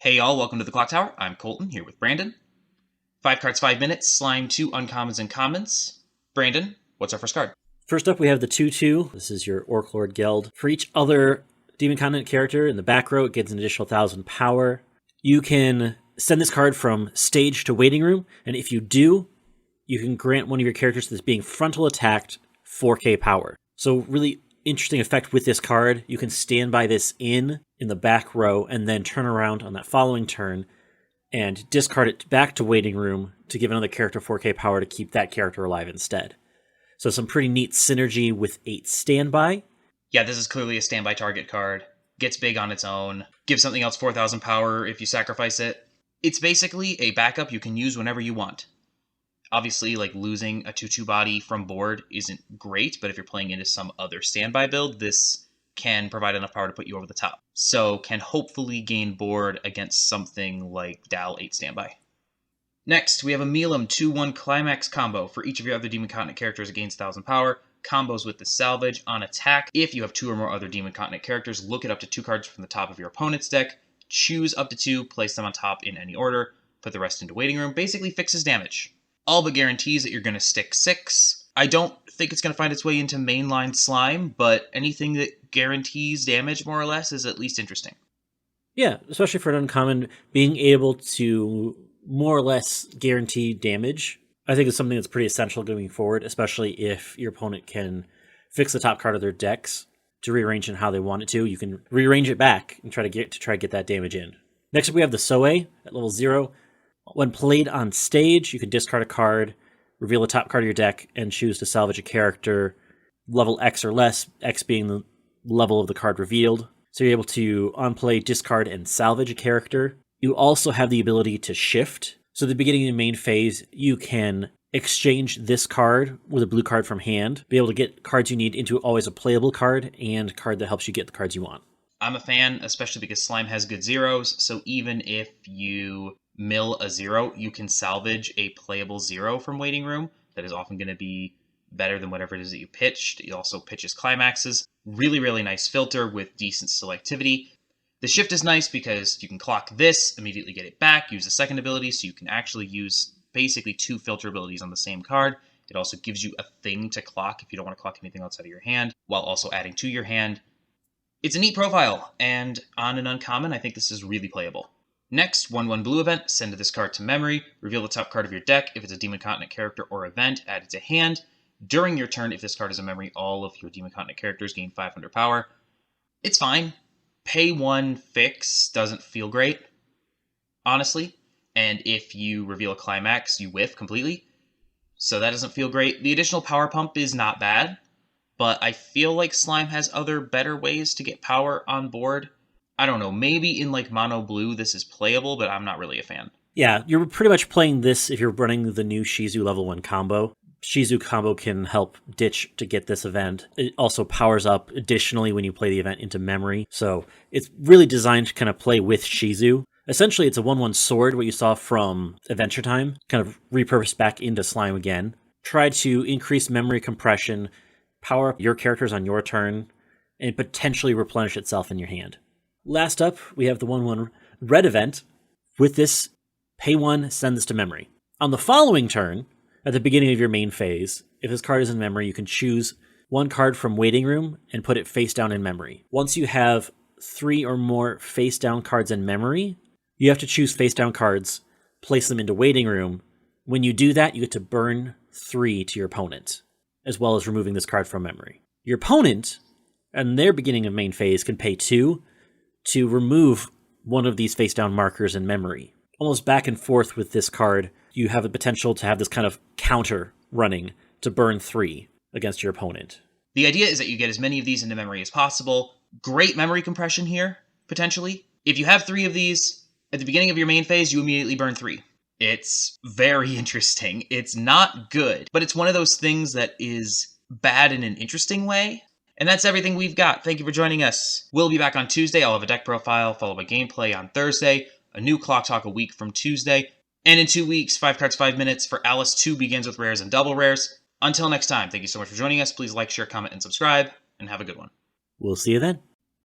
Hey y'all, welcome to the Clock Tower. I'm Colton, here with Brandon. 5 cards, 5 minutes, Slime 2 uncommons and commons. Brandon, what's our first card? First up, we have the Tutu. This is your Orc Lord Geld. For each other Demon Continent character in the back row, it gets an additional 1,000 power. You can send this card from stage to waiting room, and if you do, you can grant one of your characters that's being frontal attacked 4k power. So really interesting effect with this card. You can stand by this in the back row and then turn around on that following turn and discard it back to waiting room to give another character 4k power to keep that character alive instead. So some pretty neat synergy with 8 standby. Yeah, this is clearly a standby target card. Gets big on its own. Gives something else 4,000 power if you sacrifice it. It's basically a backup you can use whenever you want. Obviously, like, losing a 2/2 body from board isn't great, but if you're playing into some other standby build, this can provide enough power to put you over the top. So can hopefully gain board against something like Dal 8 standby. Next, we have a Melem 2/1 Climax combo. For each of your other Demon Continent characters, it gains 1,000 power. Combos with the salvage. On attack, if you have 2 or more other Demon Continent characters, look it up to 2 cards from the top of your opponent's deck. Choose up to 2, place them on top in any order. Put the rest into waiting room. Basically fixes damage. All but guarantees that you're going to stick 6. I don't think it's going to find its way into mainline Slime, but anything that guarantees damage, more or less, is at least interesting. Yeah, especially for an uncommon, being able to more or less guarantee damage, I think is something that's pretty essential going forward, especially if your opponent can fix the top card of their decks to rearrange it how they want it to. You can rearrange it back and try to get that damage in. Next up, we have the Soe at level 0. When played on stage, you can discard a card, reveal the top card of your deck, and choose to salvage a character level X or less, X being the level of the card revealed. So you're able to, on play, discard and salvage a character. You also have the ability to shift. So at the beginning of the main phase, you can exchange this card with a blue card from hand, be able to get cards you need into always a playable card, and a card that helps you get the cards you want. I'm a fan, especially because Slime has good zeros, so even if you mill a 0, you can salvage a playable 0 from waiting room. That is often going to be better than whatever it is that you pitched. It also pitches climaxes. Really, really nice filter with decent selectivity. The shift is nice because you can clock this, immediately get it back, use the second ability, so you can actually use basically 2 filter abilities on the same card. It also gives you a thing to clock if you don't want to clock anything outside of your hand, while also adding to your hand. It's a neat profile, and on an uncommon, I think this is really playable. Next, 1/1 blue event, send this card to memory, reveal the top card of your deck. If it's a Demon Continent character or event, add it to hand. During your turn, if this card is a memory, all of your Demon Continent characters gain 500 power. It's fine. Pay 1 fix doesn't feel great, honestly. And if you reveal a climax, you whiff completely. So that doesn't feel great. The additional power pump is not bad, but I feel like Slime has other better ways to get power on board. I don't know, maybe in like mono blue this is playable, but I'm not really a fan. Yeah, you're pretty much playing this if you're running the new Shizu level 1 combo. Shizu combo can help ditch to get this event. It also powers up additionally when you play the event into memory. So it's really designed to kind of play with Shizu. Essentially, it's a 1/1 sword, what you saw from Adventure Time, kind of repurposed back into Slime again. Try to increase memory compression, power up your characters on your turn, and potentially replenish itself in your hand. Last up, we have the 1/1 red event. With this, pay 1, send this to memory. On the following turn, at the beginning of your main phase, if this card is in memory, you can choose 1 card from waiting room and put it face down in memory. Once you have 3 or more face down cards in memory, you have to choose face down cards, place them into waiting room. When you do that, you get to burn 3 to your opponent, as well as removing this card from memory. Your opponent, at their beginning of main phase, can pay 2 to remove one of these face-down markers in memory. Almost back and forth with this card, you have the potential to have this kind of counter running to burn 3 against your opponent. The idea is that you get as many of these into memory as possible. Great memory compression here, potentially. If you have 3 of these, at the beginning of your main phase, you immediately burn 3. It's very interesting. It's not good, but it's one of those things that is bad in an interesting way. And that's everything we've got. Thank you for joining us. We'll be back on Tuesday. I'll have a deck profile followed by gameplay on Thursday, a new Clock Talk a week from Tuesday, and in 2 weeks, 5 cards, 5 minutes for Alice 2 begins with rares and double rares. Until next time, thank you so much for joining us. Please like, share, comment, and subscribe, and have a good one. We'll see you then.